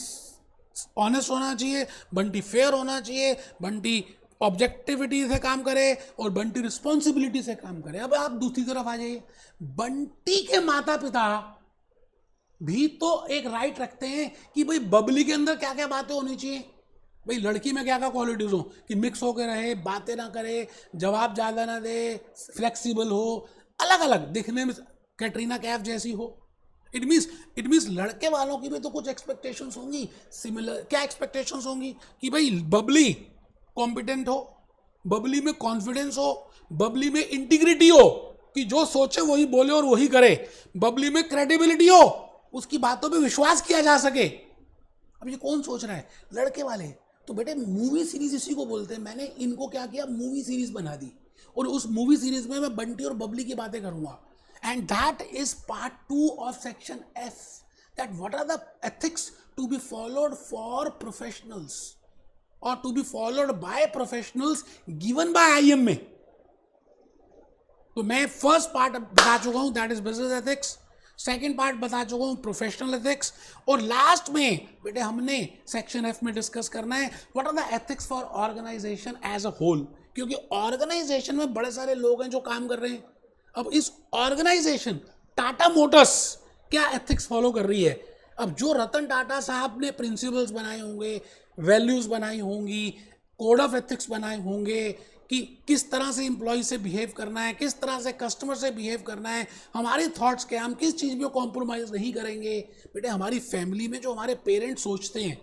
ऑनेस्ट होना चाहिए, बंटी फेयर होना चाहिए, बंटी ऑब्जेक्टिविटी से काम करे, और बंटी रिस्पॉन्सिबिलिटी से काम करे। अब आप दूसरी तरफ आ जाइए, बंटी के माता पिता भी तो एक राइट रखते हैं कि भाई बबली के अंदर क्या क्या बातें होनी चाहिए, भाई लड़की में क्या क्या क्वालिटीज हो, कि मिक्स होकर रहे, बातें ना करे, जवाब ज़्यादा ना दे, फ्लेक्सिबल हो, अलग अलग दिखने में कैटरीना कैफ जैसी हो। इट मीन्स लड़के वालों की भी तो कुछ एक्सपेक्टेशंस होंगी। सिमिलर क्या एक्सपेक्टेशंस होंगी कि भाई बबली कॉम्पिटेंट हो, बबली में कॉन्फिडेंस हो, बबली में इंटीग्रिटी हो कि जो सोचे वही बोले और वही करे, बबली में क्रेडिबिलिटी हो, उसकी बातों पे विश्वास किया जा सके। अब ये कौन सोच रहा है? लड़के वाले। तो बेटे मूवी सीरीज इसी को बोलते हैं। मैंने इनको क्या किया, मूवी सीरीज बना दी, और उस मूवी सीरीज में मैं बंटी और बबली की बातें करूंगा। And that is part 2 of section F, that what are the ethics to be followed for professionals और to be followed by professionals given by IM में। तो मैं फर्स्ट पार्ट बता चुका हूं, that is business ethics. Second part बता चुका हूं, प्रोफेशनल एथिक्स। और लास्ट में बेटे हमने सेक्शन F में डिस्कस करना है what are the ethics for organisation as a whole, क्योंकि ऑर्गेनाइजेशन में बड़े सारे लोग हैं जो काम कर रहे हैं। अब इस ऑर्गेनाइजेशन टाटा मोटर्स क्या एथिक्स फॉलो कर रही है? अब जो रतन टाटा साहब ने प्रिंसिपल्स बनाए होंगे, वैल्यूज बनाई होंगी, कोड ऑफ एथिक्स बनाए होंगे कि किस तरह से एम्प्लॉय से बिहेव करना है, किस तरह से कस्टमर से बिहेव करना है, हमारे थॉट्स क्या, हम किस चीज़ में कॉम्प्रोमाइज़ नहीं करेंगे। बेटे हमारी फैमिली में जो हमारे पेरेंट्स सोचते हैं,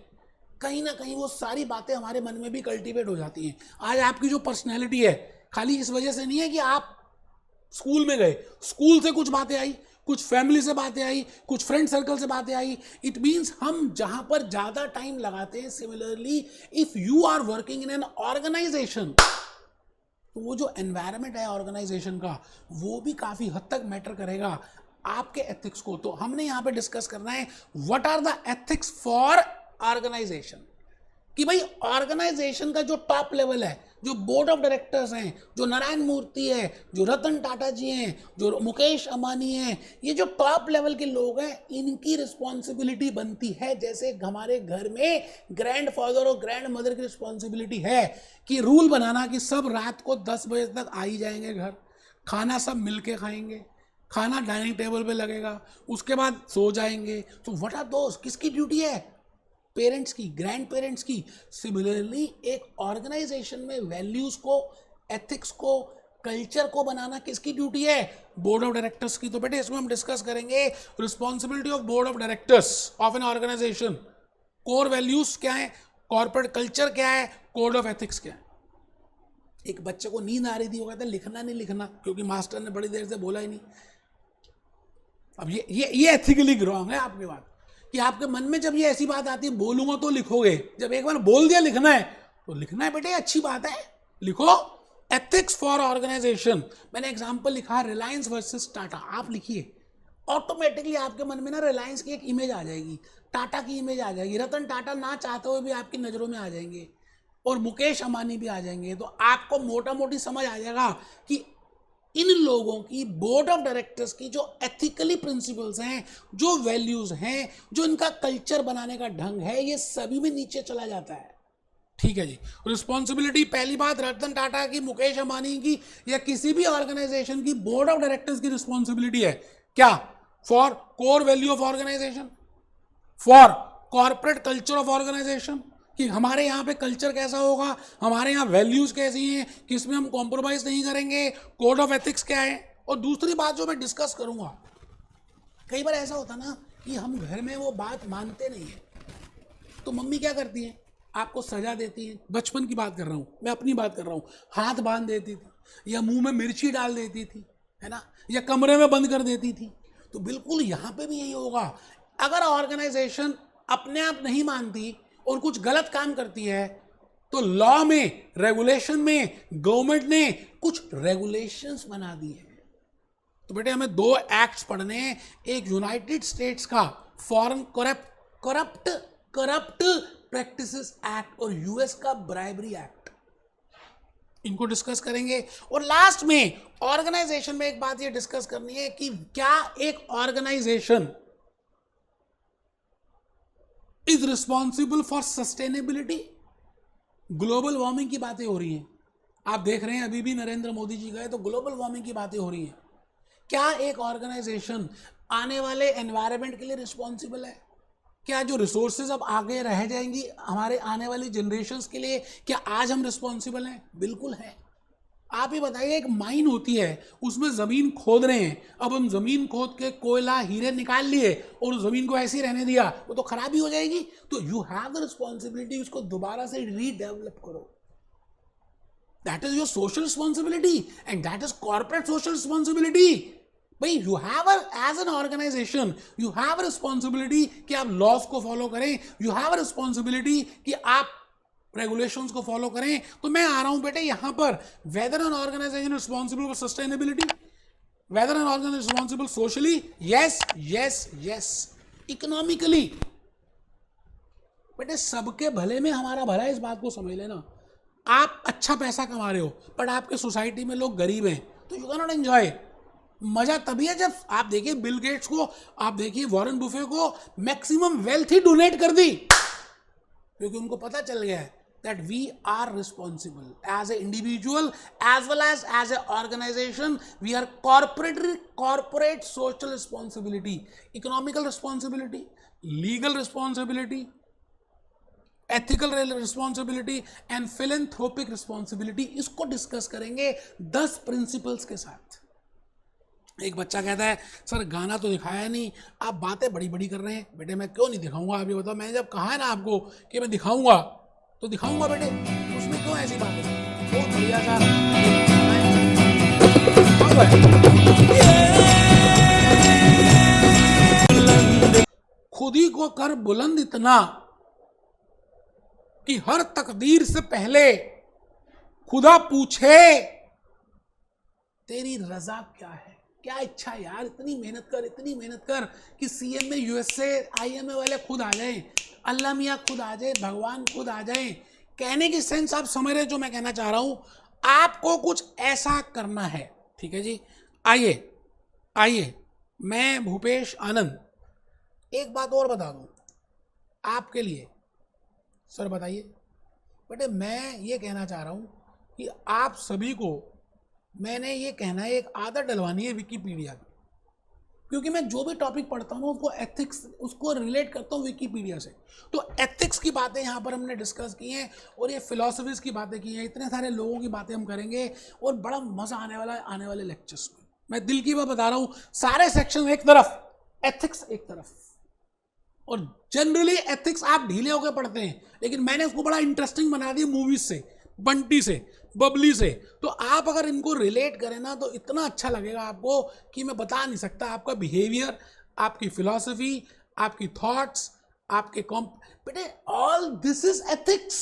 कहीं ना कहीं वो सारी बातें हमारे मन में भी कल्टीवेट हो जाती हैं। आज आपकी जो पर्सनैलिटी है खाली इस वजह से नहीं है कि आप स्कूल में गए, स्कूल से कुछ बातें आई, कुछ फैमिली से बातें आई, कुछ फ्रेंड सर्कल से बातें आई। इट मीन्स हम जहां पर ज़्यादा टाइम लगाते हैं, similarly if you are working in an organisation, तो वो जो एनवायरनमेंट है ऑर्गेनाइजेशन का, वो भी काफ़ी हद तक मैटर करेगा आपके एथिक्स को। तो हमने यहाँ पे डिस्कस करना है what are the ethics for organisation, कि भाई ऑर्गेनाइजेशन का जो टॉप लेवल है, जो बोर्ड ऑफ डायरेक्टर्स हैं, जो नारायण मूर्ति है, जो रतन टाटा जी हैं, जो मुकेश अंबानी हैं, ये जो टॉप लेवल के लोग हैं, इनकी रिस्पॉन्सिबिलिटी बनती है, जैसे हमारे घर में ग्रैंड फादर और ग्रैंड मदर की रिस्पॉन्सिबिलिटी है कि रूल बनाना कि सब रात को 10 बजे तक आ ही जाएंगे घर, खाना सब मिल के खाएंगे, खाना डाइनिंग टेबल पे लगेगा, उसके बाद सो जाएंगे। तो व्हाट आर दोस्त, किसकी ड्यूटी है? पेरेंट्स की, ग्रैंड पेरेंट्स की। सिमिलरली एक ऑर्गेनाइजेशन में वैल्यूज को, एथिक्स को, कल्चर को बनाना किसकी ड्यूटी है? बोर्ड ऑफ डायरेक्टर्स की। तो बेटे इसमें हम डिस्कस करेंगे responsibility of board of directors of an organisation, core values क्या है, कॉर्पोरेट कल्चर क्या है, कोड ऑफ एथिक्स क्या है। एक बच्चे को नींद आ रही थी, वो कहता है लिखना नहीं लिखना, क्योंकि मास्टर ने बड़ी देर से बोला ही नहीं। अब ये एथिकली रॉन्ग है आपकी बात, कि आपके मन में जब ये ऐसी बात आती है बोलूंगा तो लिखोगे, जब एक बार बोल दिया लिखना है तो लिखना है बेटे, अच्छी बात है, लिखो। एथिक्स फॉर ऑर्गेनाइजेशन, मैंने एग्जांपल लिखा रिलायंस वर्सेस टाटा, आप लिखिए, ऑटोमेटिकली आपके मन में ना रिलायंस की एक इमेज आ जाएगी, टाटा की इमेज आ जाएगी, रतन टाटा ना चाहते हुए भी आपकी नज़रों में आ जाएंगे, और मुकेश अंबानी भी आ जाएंगे। तो आपको मोटा मोटी समझ आ जाएगा कि इन लोगों की बोर्ड ऑफ डायरेक्टर्स की जो एथिकली प्रिंसिपल्स हैं, जो वैल्यूज हैं, जो इनका कल्चर बनाने का ढंग है, ये सभी में नीचे चला जाता है। ठीक है जी। रिस्पॉन्सिबिलिटी, पहली बात रतन टाटा की, मुकेश अंबानी की, या किसी भी ऑर्गेनाइजेशन की बोर्ड ऑफ डायरेक्टर्स की रिस्पॉन्सिबिलिटी है क्या? For core value of organisation, for corporate culture of organisation, कि हमारे यहाँ पे कल्चर कैसा होगा, हमारे यहाँ वैल्यूज कैसी हैं, किसमें हम कॉम्प्रोमाइज नहीं करेंगे, कोड ऑफ एथिक्स क्या है। और दूसरी बात जो मैं डिस्कस करूँगा, कई बार ऐसा होता ना कि हम घर में वो बात मानते नहीं है, तो मम्मी क्या करती है, आपको सजा देती है। बचपन की बात कर रहा हूँ, मैं अपनी बात कर रहा हूँ, हाथ बांध देती थी, या मुंह में मिर्ची डाल देती थी, है ना, या कमरे में बंद कर देती थी। तो बिल्कुल यहाँ पे भी यही होगा। अगर ऑर्गेनाइजेशन अपने आप नहीं मानती और कुछ गलत काम करती है, तो लॉ में, रेगुलेशन में गवर्नमेंट ने कुछ रेगुलेशंस बना दी है। तो बेटे हमें 2 एक्ट्स पढ़ने हैं, एक यूनाइटेड स्टेट्स का फॉरेन करप्ट प्रैक्टिसेस एक्ट और यूएस का ब्राइबरी एक्ट, इनको डिस्कस करेंगे। और लास्ट में ऑर्गेनाइजेशन में एक बात ये डिस्कस करनी है कि क्या एक organisation is responsible for sustainability. Global warming की बातें हो रही हैं, आप देख रहे हैं अभी भी नरेंद्र मोदी जी गए तो ग्लोबल वार्मिंग की बातें हो रही हैं। क्या एक ऑर्गेनाइजेशन आने वाले एनवायरनमेंट के लिए रिस्पॉन्सिबल है? क्या जो रिसोर्सेज अब आगे रह जाएंगी हमारे आने वाली जनरेशन्स के लिए, क्या आज हम रिस्पॉन्सिबल हैं? बिल्कुल है। आप ही बताइए, एक माइन होती है, उसमें ज़मीन खोद रहे हैं, अब हम ज़मीन खोद के कोयला हीरे निकाल लिए और ज़मीन को ऐसे ही रहने दिया, वो तो खराब ही हो जाएगी। तो यू हैव द रिस्पॉन्सिबिलिटी, उसको दोबारा से रीडेवलप करो। That is your social responsibility and that is corporate social responsibility. भाई you have as an organization you have responsibility कि आप लॉस को फॉलो करें, यू हैव रिस्पॉन्सिबिलिटी कि आप रेगुलेशंस को फॉलो करें। तो मैं आ रहा हूं बेटे यहां पर, whether an organisation responsible for sustainability, whether an organisation responsible socially, yes yes yes, economically. बेटे सबके भले में हमारा भला है, इस बात को समझ लेना। आप अच्छा पैसा कमा रहे हो पर आपके सोसाइटी में लोग गरीब हैं तो यू कैन नॉट एंजॉय। मजा तभी है जब आप देखिए बिल गेट्स को, आप देखिए वॉरेन बुफे को, मैक्सिमम वेल्थ ही डोनेट कर दी क्योंकि उनको पता चल गया है that we are responsible as an individual as well as a organization. We are corporate social responsibility, economical responsibility, legal responsibility, ethical responsibility and philanthropic responsibility. इसको discuss करेंगे 10 प्रिंसिपल्स के साथ। एक बच्चा कहता है सर गाना तो दिखाया नहीं, आप बातें बड़ी बड़ी कर रहे हैं। बेटे मैं क्यों नहीं दिखाऊंगा, आप ये बताओ। मैंने जब कहा है ना आपको कि मैं दिखाऊंगा तो दिखाऊंगा बेटे, उसमें क्यों ऐसी बातें? बहुत बढ़िया सा खुद ही को कर बुलंद इतना कि हर तकदीर से पहले खुदा पूछे तेरी रजा क्या है। क्या इच्छा यार, इतनी मेहनत कर कि सीएम में यूएसए आईएमए वाले खुद आ जाएं, अल्लाह मियाँ खुद आ जाए, भगवान खुद आ जाए। कहने की सेंस आप समझ रहे जो मैं कहना चाह रहा हूं। आपको कुछ ऐसा करना है, ठीक है जी। आइए मैं भूपेश आनंद एक बात और बता दूं आपके लिए। सर बताइए। बेटे मैं ये कहना चाह रहा हूं कि आप सभी को मैंने ये कहना है, एक आदत डलवानी है विकिपीडिया की, क्योंकि मैं जो भी टॉपिक पढ़ता हूँ उसको एथिक्स, उसको रिलेट करता हूँ विकिपीडिया से। तो एथिक्स की बातें यहाँ पर हमने डिस्कस की हैं और ये फिलॉसफीज की बातें की हैं, इतने सारे लोगों की बातें हम करेंगे और बड़ा मजा आने वाला है आने वाले लेक्चर्स में। मैं दिल की बात बता रहा हूँ, सारे सेक्शन एक तरफ, एथिक्स एक तरफ। और जनरली एथिक्स आप ढीले होकर पढ़ते हैं, लेकिन मैंने उसको बड़ा इंटरेस्टिंग बना दिया मूवीज से, बंटी से, बबली से। तो आप अगर इनको रिलेट करें ना तो इतना अच्छा लगेगा आपको कि मैं बता नहीं सकता। आपका बिहेवियर, आपकी फिलॉसफी, आपकी थॉट्स, आपके बेटे ऑल दिस इज एथिक्स।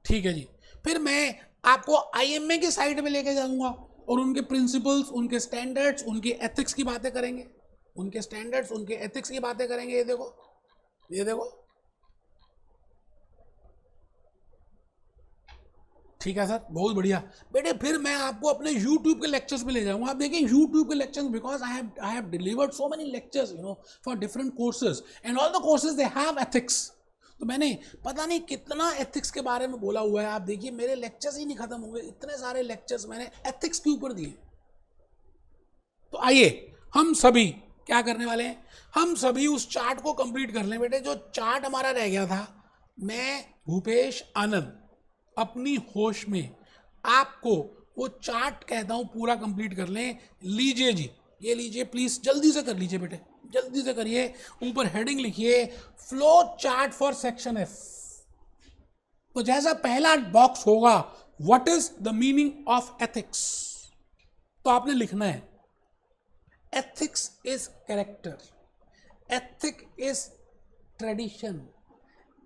ठीक है जी। फिर मैं आपको आईएमए की साइड में लेके जाऊंगा और उनके प्रिंसिपल्स, उनके स्टैंडर्ड्स, उनकी एथिक्स की बातें करेंगे, उनके स्टैंडर्ड्स, उनके एथिक्स की बातें करेंगे। ये देखो, ये देखो, ठीक है सर, बहुत बढ़िया। बेटे फिर मैं आपको अपने YouTube के लेक्चर्स पे ले जाऊंगा। आप देखिए YouTube के lectures, because I have delivered so many lectures for different courses and all the courses they have ethics. तो मैंने पता नहीं कितना एथिक्स के बारे में बोला हुआ है। आप देखिए मेरे लेक्चर्स ही नहीं खत्म होंगे, इतने सारे लेक्चर्स मैंने एथिक्स के ऊपर दिए। तो आइए हम सभी क्या करने वाले हैं, हम सभी उस चार्ट को कंप्लीट कर लें। बेटे जो चार्ट हमारा रह गया था, मैं भूपेश आनंद अपनी होश में आपको वो चार्ट कहता हूं पूरा कंप्लीट कर लें। लीजिए जी, ये लीजिए, प्लीज जल्दी से कर लीजिए बेटे, जल्दी से करिए। ऊपर हेडिंग लिखिए flow chart for section F. तो जैसा पहला बॉक्स होगा what is the meaning of ethics, तो आपने लिखना है ethics is character, ethic is tradition,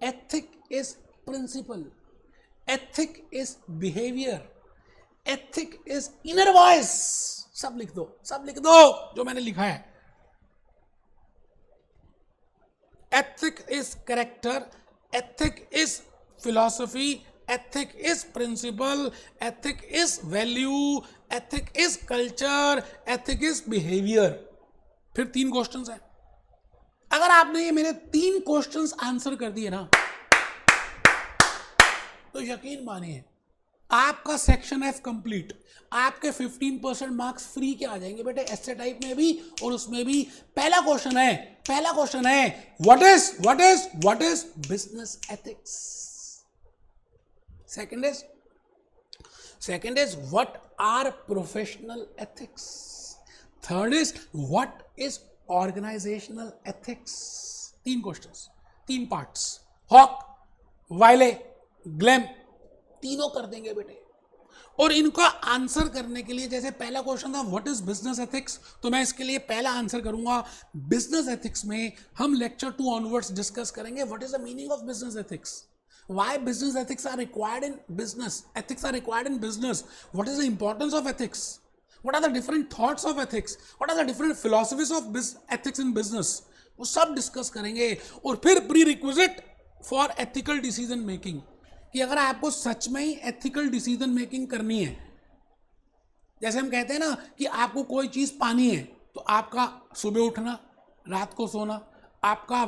ethic is principle, ethic is behavior, ethic is inner voice। सब लिख दो, सब लिख दो जो मैंने लिखा है। ethic is character, ethic is philosophy, ethic is principle, ethic is value, ethic is culture, ethic is behavior। फिर 3 क्वेश्चंस हैं। अगर आपने ये मेरे 3 क्वेश्चंस आंसर कर दिए ना तो यकीन मानिए आपका सेक्शन एफ कंप्लीट। आपके 15% मार्क्स फ्री के आ जाएंगे बेटे, ऐसे टाइप में भी और उसमें भी। पहला क्वेश्चन है what is business ethics. Second is what are professional ethics. Third is what is organizational ethics. 3 questions, 3 parts, हॉक, वाइले, ग्लैम, तीनों कर देंगे बेटे। और इनका आंसर करने के लिए, जैसे पहला क्वेश्चन था व्हाट इज बिजनेस एथिक्स, तो मैं इसके लिए पहला आंसर करूंगा बिजनेस एथिक्स में हम लेक्चर 2 ऑनवर्ड्स डिस्कस करेंगे what is the meaning of business ethics, why business ethics are required in business, ethics are required in business, what is the importance of ethics, what are the different thoughts of ethics, what are the different philosophies of ethics in business, वो सब discuss करेंगे। और फिर pre requisite for ethical decision making, कि अगर आपको सच में ही ethical decision making करनी है, जैसे हम कहते हैं ना कि आपको कोई चीज़ पानी है तो आपका सुबह उठना, रात को सोना, आपका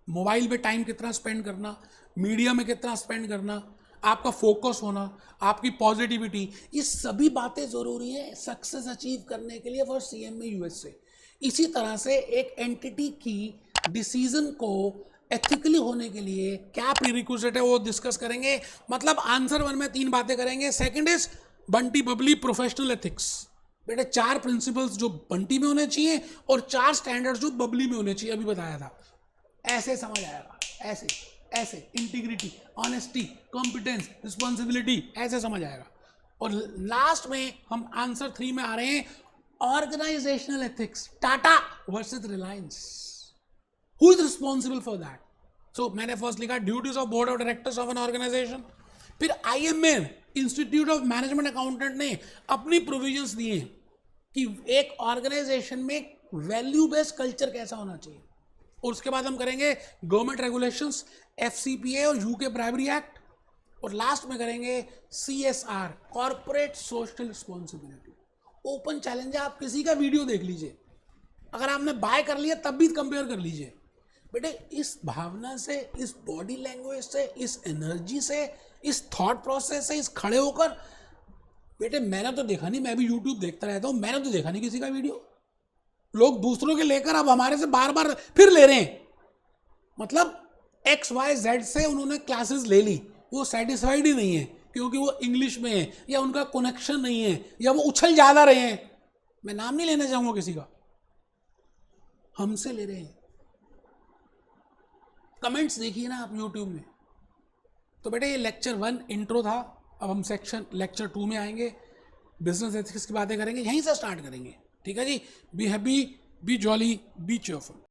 मोबाइल पे टाइम कितना स्पेंड करना, मीडिया में कितना स्पेंड करना, आपका फोकस होना, आपकी पॉजिटिविटी, ये सभी बातें ज़रूरी हैं सक्सेस अचीव करने के लिए फॉर CMA USA। इसी तरह से एक एंटिटी की डिसीजन को एथिकली होने के लिए क्या प्रीरिक्विजिट है वो डिस्कस करेंगे। मतलब आंसर 1 में 3 बातें करेंगे। Second is Bunty Babli professional ethics, बेटे 4 प्रिंसिपल्स जो बंटी में होने चाहिए और 4 स्टैंडर्ड्स जो बबली में होने चाहिए, अभी बताया था। ऐसे समझ आएगा, ऐसे ऐसे इंटीग्रिटी, ऑनेस्टी, कॉम्पिटेंस, रिस्पॉन्सिबिलिटी, ऐसे समझ आएगा। और लास्ट में हम आंसर 3 में आ रहे हैं organizational ethics, Tata versus Reliance, who is responsible for that. So मैंने फर्स्ट लिखा duties of board of directors of an organization. फिर IMA institute of management accountant ने अपनी प्रोविजंस दिए कि एक ऑर्गेनाइजेशन में वैल्यू बेस्ड कल्चर कैसा होना चाहिए। और उसके बाद हम करेंगे गवर्नमेंट रेगुलेशंस, FCPA और UK प्राइमरी एक्ट, और लास्ट में करेंगे CSR, corporate social responsibility. Open challenge है, आप किसी का वीडियो देख लीजिए, अगर आपने बाय कर लिया तब भी कंपेयर कर लीजिए। बेटे इस भावना से, इस बॉडी लैंग्वेज से, इस एनर्जी से, इस थॉट प्रोसेस से, इस खड़े होकर, बेटे मैंने तो देखा नहीं, मैं भी यूट्यूब देखता रहता हूँ, मैंने तो देखा नहीं किसी का वीडियो। लोग दूसरों के लेकर अब हमारे से बार बार फिर ले रहे हैं। मतलब XYZ से उन्होंने क्लासेस ले ली, वो सेटिस्फाइड ही नहीं है क्योंकि वो इंग्लिश में है या उनका कनेक्शन नहीं है या वो उछल ज़्यादा रहे हैं। मैं नाम नहीं लेना चाहूँगा किसी का, हमसे ले रहे हैं। कमेंट्स देखिए ना आप यूट्यूब में। तो बेटे ये लेक्चर 1 इंट्रो था, अब हम लेक्चर 2 में आएंगे, बिजनेस एथिक्स की बातें करेंगे, यहीं से स्टार्ट करेंगे। ठीक है जी, be happy, be jolly, be cheerful.